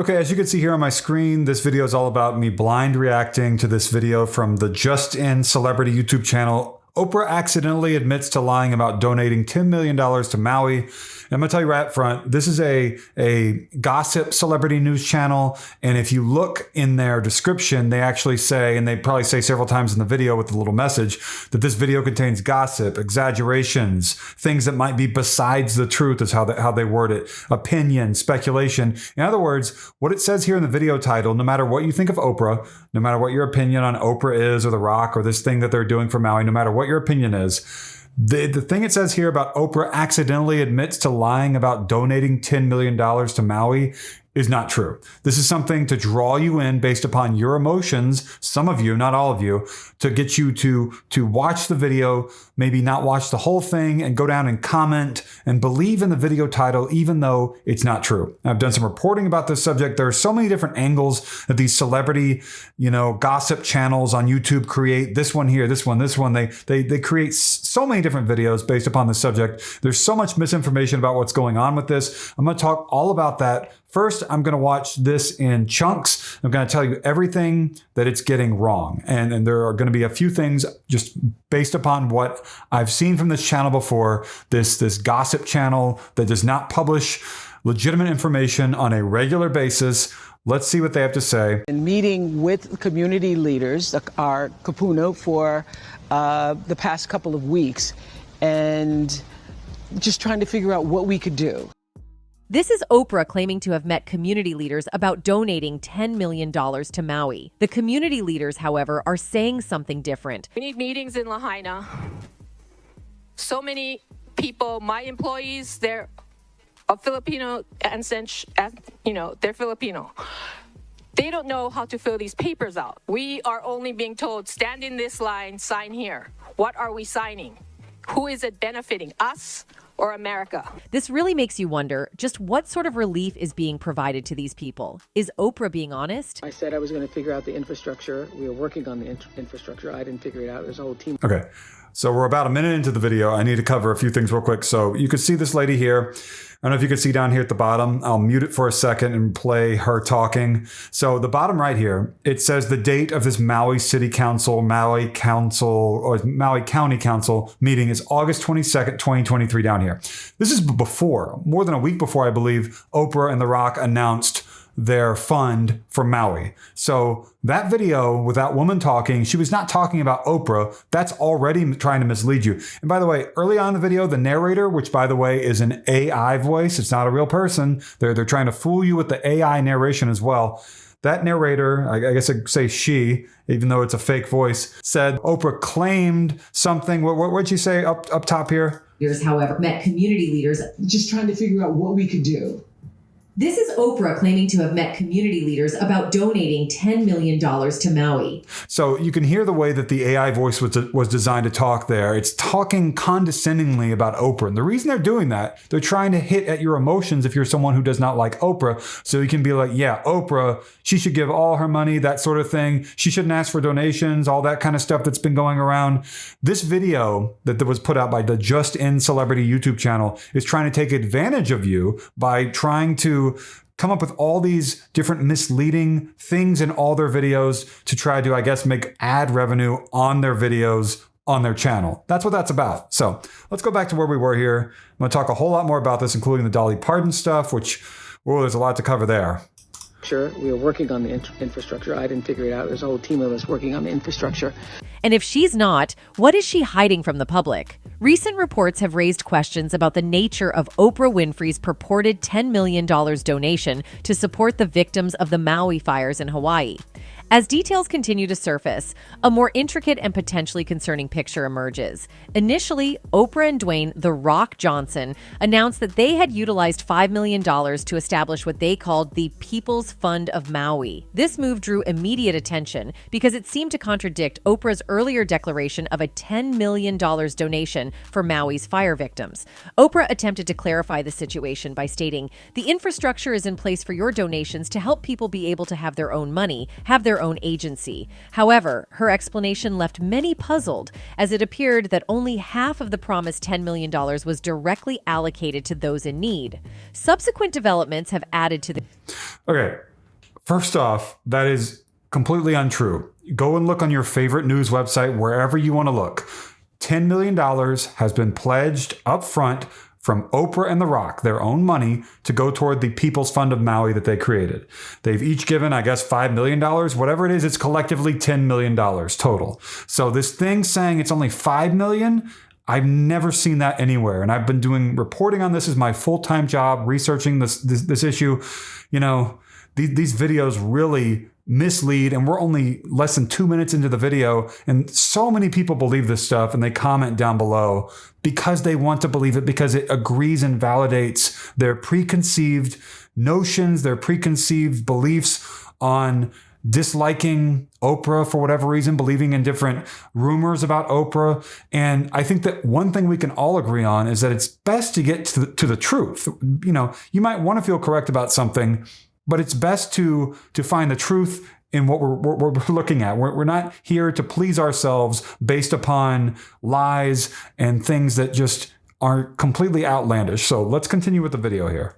Okay, as you can see here on my screen, this video is all about me blind reacting to this video from the Just In Celebrity YouTube channel. Oprah accidentally admits to lying about donating $10 million to Maui. And I'm going to tell you right up front, this is a gossip celebrity news channel. And if you look in their description, they actually say, and they probably say several times in the video with the little message, that this video contains gossip, exaggerations, things that might be besides the truth is how they word it, opinion, speculation. In other words, what it says here in the video title, no matter what you think of Oprah, no matter what your opinion on Oprah is, or The Rock, or this thing that they're doing for Maui, no matter what your opinion is, the thing it says here about Oprah accidentally admits to lying about donating $10 million to Maui is not true. This is something to draw you in based upon your emotions, some of you, not all of you, to get you to watch the video, maybe not watch the whole thing, and go down and comment and believe in the video title, even though it's not true. I've done some reporting about this subject. There are so many different angles that these celebrity, gossip channels on YouTube create. This one here, this one. They create so many different videos based upon this subject. There's so much misinformation about what's going on with this. I'm going to talk all about that. First, I'm going to watch this in chunks. I'm going to tell you everything that it's getting wrong. And there are going to be a few things just based upon what I've seen from this channel before, this gossip channel that does not publish legitimate information on a regular basis. Let's see what they have to say. In meeting with community leaders, our Kapuna, for the past couple of weeks, and just trying to figure out what we could do. This is Oprah claiming to have met community leaders about donating $10 million to Maui. The community leaders, however, are saying something different. We need meetings in Lahaina. So many people, my employees, they're of Filipino ancestry, they're Filipino. They don't know how to fill these papers out. We are only being told, stand in this line, sign here. What are we signing? Who is it benefiting, us or America? This really makes you wonder just what sort of relief is being provided to these people. Is Oprah being honest? I said I was going to figure out the infrastructure. We were working on the infrastructure. I didn't figure it out. There's a whole team. Okay. So we're about a minute into the video. I need to cover a few things real quick. So you can see this lady here. I don't know if you can see down here at the bottom. I'll mute it for a second and play her talking. So the bottom right here, it says the date of this Maui City Council, Maui County Council meeting is August 22nd, 2023 down here. This is before, more than a week before, I believe, Oprah and The Rock announced their fund for Maui. So that video with that woman talking, she was not talking about Oprah. That's already trying to mislead you. And by the way, early on in the video, the narrator, which by the way is an AI voice, it's not a real person. They're trying to fool you with the AI narration as well. That narrator, I guess I'd say she, even though it's a fake voice, said Oprah claimed something. What'd she say up top here? Leaders, however, met community leaders. Just trying to figure out what we could do. This is Oprah claiming to have met community leaders about donating $10 million to Maui. So you can hear the way that the AI voice was designed to talk there. It's talking condescendingly about Oprah. And the reason they're doing that, they're trying to hit at your emotions if you're someone who does not like Oprah. So you can be like, yeah, Oprah, she should give all her money, that sort of thing. She shouldn't ask for donations, all that kind of stuff that's been going around. This video that was put out by the Just In Celebrity YouTube channel is trying to take advantage of you by trying to come up with all these different misleading things in all their videos to try to, I guess, make ad revenue on their videos on their channel. That's what that's about. So let's go back to where we were here. I'm going to talk a whole lot more about this, including the Dolly Parton stuff, which, there's a lot to cover there. Sure, we were working on the infrastructure. I didn't figure it out. There's a whole team of us working on the infrastructure. And if she's not, what is she hiding from the public? Recent reports have raised questions about the nature of Oprah Winfrey's purported $10 million donation to support the victims of the Maui fires in Hawaii. As details continue to surface, a more intricate and potentially concerning picture emerges. Initially, Oprah and Dwayne "The Rock" Johnson announced that they had utilized $5 million to establish what they called the People's Fund of Maui. This move drew immediate attention because it seemed to contradict Oprah's earlier declaration of a $10 million donation for Maui's fire victims. Oprah attempted to clarify the situation by stating, "The infrastructure is in place for your donations to help people be able to have their own money, have their own agency." However, her explanation left many puzzled, as it appeared that only half of the promised $10 million was directly allocated to those in need. Subsequent developments have added to the... Okay, First off, that is completely untrue. Go and look on your favorite news website, wherever you want to look. $10 million has been pledged up front from Oprah and The Rock, their own money, to go toward the People's Fund of Maui that they created. They've each given, I guess, $5 million. Whatever it is, it's collectively $10 million total. So this thing saying it's only $5 million, I've never seen that anywhere. And I've been doing reporting on this as my full-time job, researching this issue. You know, these videos really mislead, and we're only less than 2 minutes into the video, and so many people believe this stuff, and they comment down below because they want to believe it, because it agrees and validates their preconceived notions, their preconceived beliefs on disliking Oprah for whatever reason, believing in different rumors about Oprah. And I think that one thing we can all agree on is that it's best to get to the truth. You know, you might want to feel correct about something, but it's best to find the truth in what we're looking at. We're not here to please ourselves based upon lies and things that just are completely outlandish. So let's continue with the video here.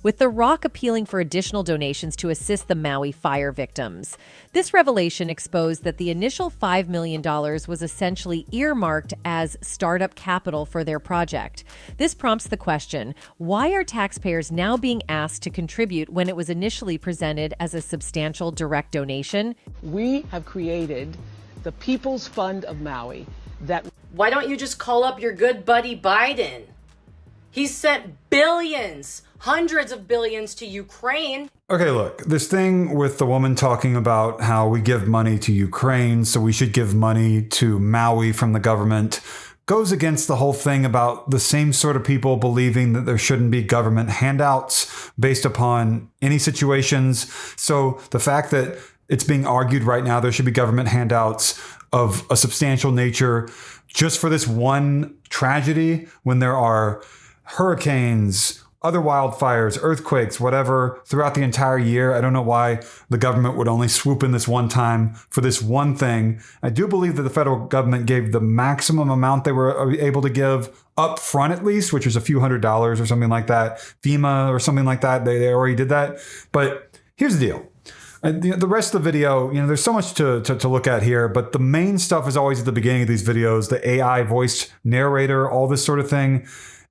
With The Rock appealing for additional donations to assist the Maui fire victims. This revelation exposed that the initial $5 million was essentially earmarked as startup capital for their project. This prompts the question, why are taxpayers now being asked to contribute when it was initially presented as a substantial direct donation? We have created the People's Fund of Maui that... Why don't you just call up your good buddy Biden? He sent billions, hundreds of billions to Ukraine. Okay, look, this thing with the woman talking about how we give money to Ukraine, so we should give money to Maui from the government, goes against the whole thing about the same sort of people believing that there shouldn't be government handouts based upon any situations. So the fact that it's being argued right now there should be government handouts of a substantial nature just for this one tragedy, when there are hurricanes, other wildfires, earthquakes, whatever, throughout the entire year. I don't know why the government would only swoop in this one time for this one thing. I do believe that the federal government gave the maximum amount they were able to give up front, at least, which was a few $100s or something like that. FEMA or something like that. They already did that. But here's the deal. The rest of the video, you know, there's so much to look at here, but the main stuff is always at the beginning of these videos, the AI voiced narrator, all this sort of thing.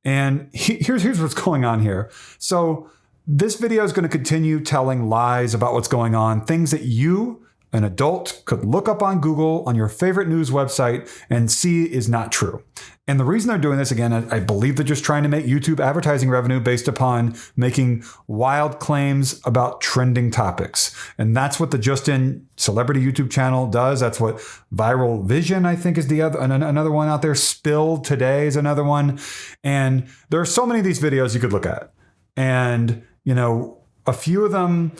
And here's what's going on here. So this video is going to continue telling lies about what's going on, things that you, an adult, could look up on Google on your favorite news website and see is not true. And the reason they're doing this, again, I believe they're just trying to make YouTube advertising revenue based upon making wild claims about trending topics. And that's what the Just In Celebrity YouTube channel does. That's what Viral Vision, I think, is another one out there. Spilled Today is another one. And there are so many of these videos you could look at. And, you know, a few of them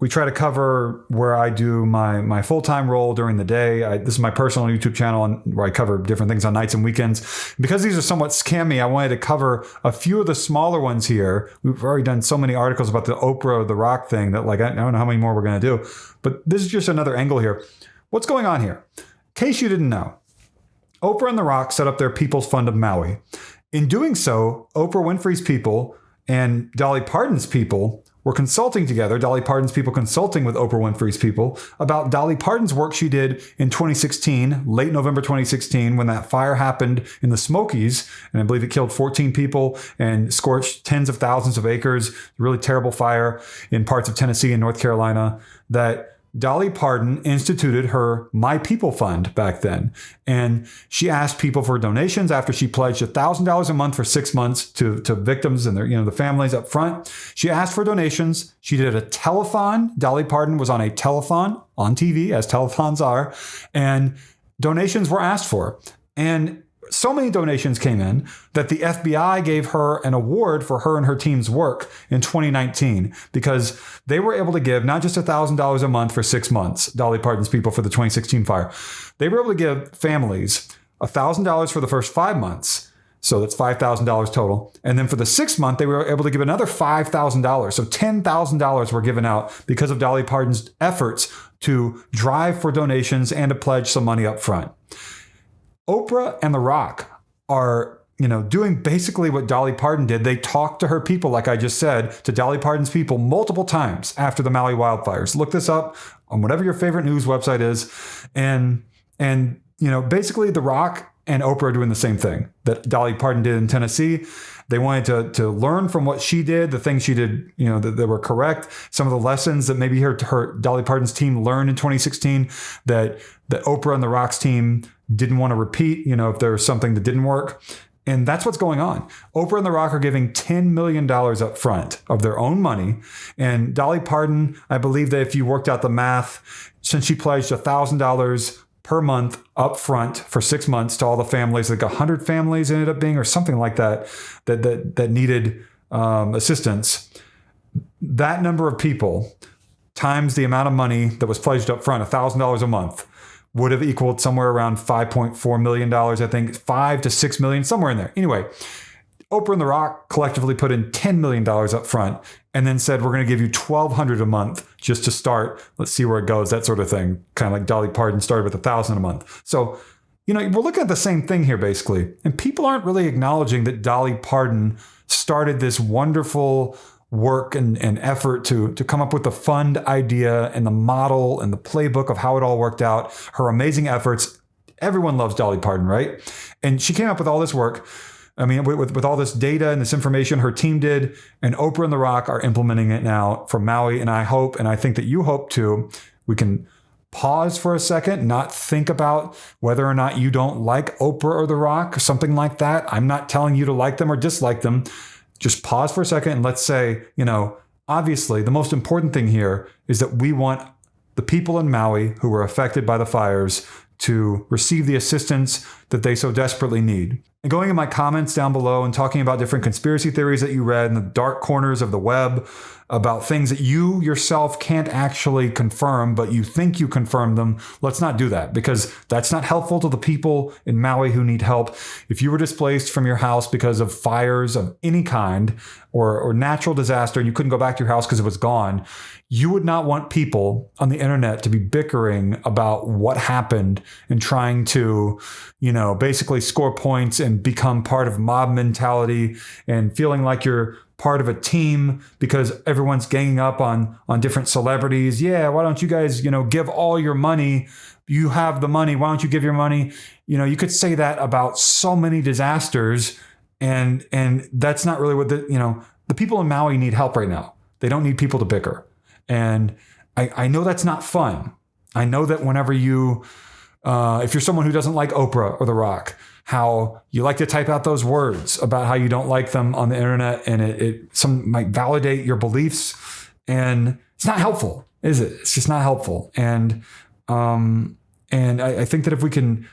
we try to cover where I do my full-time role during the day. This is my personal YouTube channel where I cover different things on nights and weekends. Because these are somewhat scammy, I wanted to cover a few of the smaller ones here. We've already done so many articles about the Oprah, The Rock thing that, like, I don't know how many more we're going to do. But this is just another angle here. What's going on here? In case you didn't know, Oprah and The Rock set up their People's Fund of Maui. In doing so, Oprah Winfrey's people and Dolly Parton's people were consulting together, Dolly Parton's people consulting with Oprah Winfrey's people about Dolly Parton's work she did in 2016, late November 2016, when that fire happened in the Smokies. And I believe it killed 14 people and scorched tens of thousands of acres. Really terrible fire in parts of Tennessee and North Carolina. That Dolly Parton instituted her My People Fund back then. And she asked people for donations after she pledged $1,000 a month for 6 months to victims and their, the families up front. She asked for donations. She did a telethon. Dolly Parton was on a telethon on TV, as telethons are, and donations were asked for. And so many donations came in that the FBI gave her an award for her and her team's work in 2019 because they were able to give not just $1,000 a month for 6 months, Dolly Parton's people, for the 2016 fire. They were able to give families $1,000 for the first 5 months. So that's $5,000 total. And then for the 6th month, they were able to give another $5,000. So $10,000 were given out because of Dolly Parton's efforts to drive for donations and to pledge some money up front. Oprah and The Rock are doing basically what Dolly Parton did. They talked to her people, like I just said, to Dolly Parton's people multiple times after the Maui wildfires. Look this up on whatever your favorite news website is. And basically The Rock and Oprah are doing the same thing that Dolly Parton did in Tennessee. They wanted to learn from what she did, the things she did, that were correct. Some of the lessons that maybe her Dolly Parton's team learned in 2016 that Oprah and The Rock's team didn't want to repeat, if there was something that didn't work. And that's what's going on. Oprah and The Rock are giving $10 million up front of their own money. And Dolly Parton, I believe that if you worked out the math, since she pledged $1,000 per month up front for 6 months to all the families, like 100 families ended up being, or something like that needed assistance. That number of people times the amount of money that was pledged up front, $1,000 a month, would have equaled somewhere around $5.4 million, I think, 5 to 6 million, somewhere in there. Anyway, Oprah and The Rock collectively put in $10 million up front and then said, we're going to give you $1,200 a month just to start. Let's see where it goes, that sort of thing. Kind of like Dolly Parton started with $1,000 a month. So, we're looking at the same thing here, basically. And people aren't really acknowledging that Dolly Parton started this wonderful work and effort to come up with the fund idea and the model and the playbook of how it all worked out. Her amazing efforts. Everyone loves Dolly Parton, right? And she came up with all this work. I mean, with all this data and this information her team did, and Oprah and The Rock are implementing it now from Maui. And I hope, and I think that you hope too, we can pause for a second, not think about whether or not you don't like Oprah or The Rock or something like that. I'm not telling you to like them or dislike them. Just pause for a second and let's say, obviously the most important thing here is that we want the people in Maui who were affected by the fires to receive the assistance that they so desperately need. And going in my comments down below and talking about different conspiracy theories that you read in the dark corners of the web about things that you yourself can't actually confirm, but you think you confirmed them, let's not do that, because that's not helpful to the people in Maui who need help. If you were displaced from your house because of fires of any kind or natural disaster and you couldn't go back to your house because it was gone, you would not want people on the internet to be bickering about what happened and trying to, basically score points and become part of mob mentality and feeling like you're part of a team because everyone's ganging up on different celebrities. Yeah, why don't you guys, give all your money? You have the money. Why don't you give your money? You could say that about so many disasters, and that's not really what the people in Maui need help right now. They don't need people to bicker. And I know that's not fun. I know that whenever you, if you're someone who doesn't like Oprah or The Rock, how you like to type out those words about how you don't like them on the internet, and it some might validate your beliefs, and it's not helpful, is it? It's just not helpful. And I think that if we can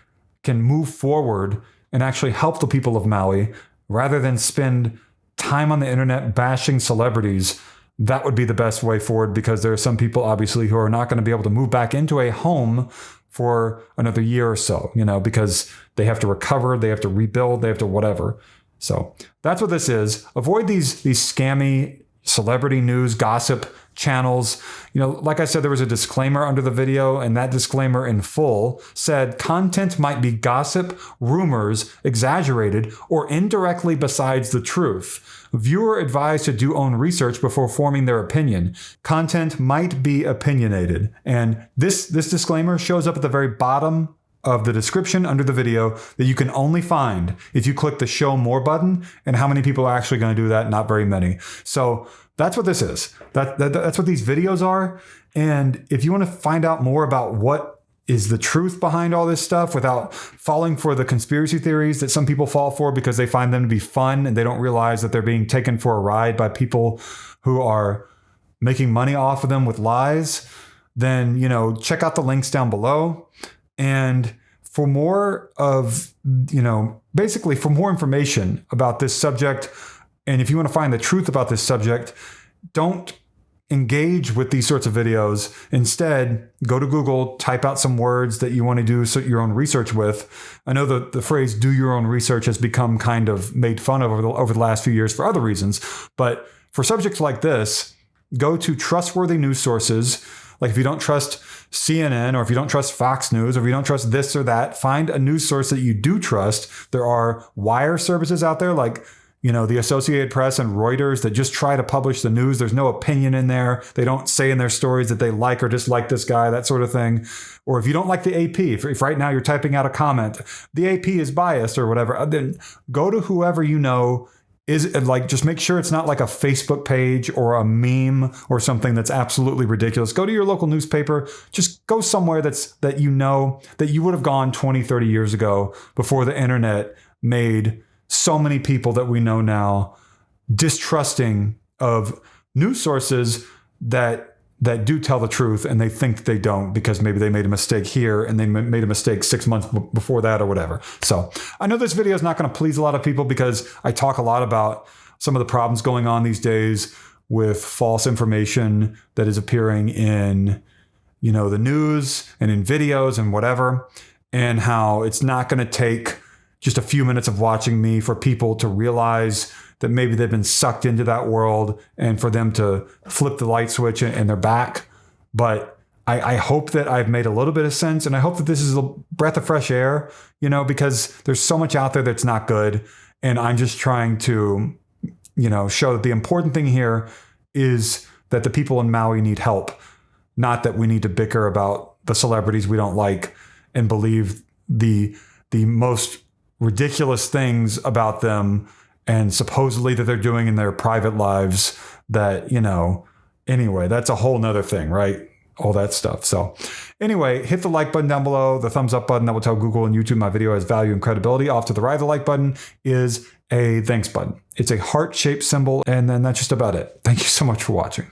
move forward and actually help the people of Maui, rather than spend time on the internet bashing celebrities, that would be the best way forward, because there are some people obviously who are not going to be able to move back into a home for another year or so, because they have to recover, they have to rebuild, they have to whatever. So that's what this is. Avoid these scammy celebrity news gossip channels. Like I said, there was a disclaimer under the video, and that disclaimer in full said content might be gossip, rumors, exaggerated, or indirectly besides the truth. Viewer advised to do own research before forming their opinion. Content might be opinionated. And this disclaimer shows up at the very bottom of the description under the video that you can only find if you click the show more button. And how many people are actually going to do that? Not very many. So that's what this is. That's what these videos are. And if you want to find out more about what is the truth behind all this stuff without falling for the conspiracy theories that some people fall for because they find them to be fun and they don't realize that they're being taken for a ride by people who are making money off of them with lies, then, check out the links down below. And for more of, basically for more information about this subject, and if you want to find the truth about this subject, don't engage with these sorts of videos. Instead, go to Google, type out some words that you want to do your own research with. I know the phrase "do your own research" has become kind of made fun of over the last few years for other reasons. But for subjects like this, go to trustworthy news sources. Like if you don't trust CNN or if you don't trust Fox News or if you don't trust this or that, find a news source that you do trust. There are wire services out there like, the Associated Press and Reuters that just try to publish the news. There's no opinion in there. They don't say in their stories that they like or dislike this guy, that sort of thing. Or if you don't like the AP, if right now you're typing out a comment, the AP is biased or whatever, then go to whoever is like, just make sure it's not like a Facebook page or a meme or something that's absolutely ridiculous. Go to your local newspaper. Just go somewhere that you would have gone 20, 30 years ago before the internet made so many people that we know now distrusting of news sources that do tell the truth, and they think they don't because maybe they made a mistake here and they made a mistake 6 months before that or whatever. So I know this video is not going to please a lot of people because I talk a lot about some of the problems going on these days with false information that is appearing in, the news and in videos and whatever, and how it's not going to take just a few minutes of watching me for people to realize that maybe they've been sucked into that world and for them to flip the light switch and they're back. But I hope that I've made a little bit of sense, and I hope that this is a breath of fresh air, because there's so much out there that's not good. And I'm just trying to, show that the important thing here is that the people in Maui need help, not that we need to bicker about the celebrities we don't like and believe the most ridiculous things about them and supposedly that they're doing in their private lives that, anyway, that's a whole nother thing, right? All that stuff. So anyway, hit the like button down below, the thumbs up button that will tell Google and YouTube my video has value and credibility. Off to the right of the like button is a thanks button. It's a heart-shaped symbol, and then that's just about it. Thank you so much for watching.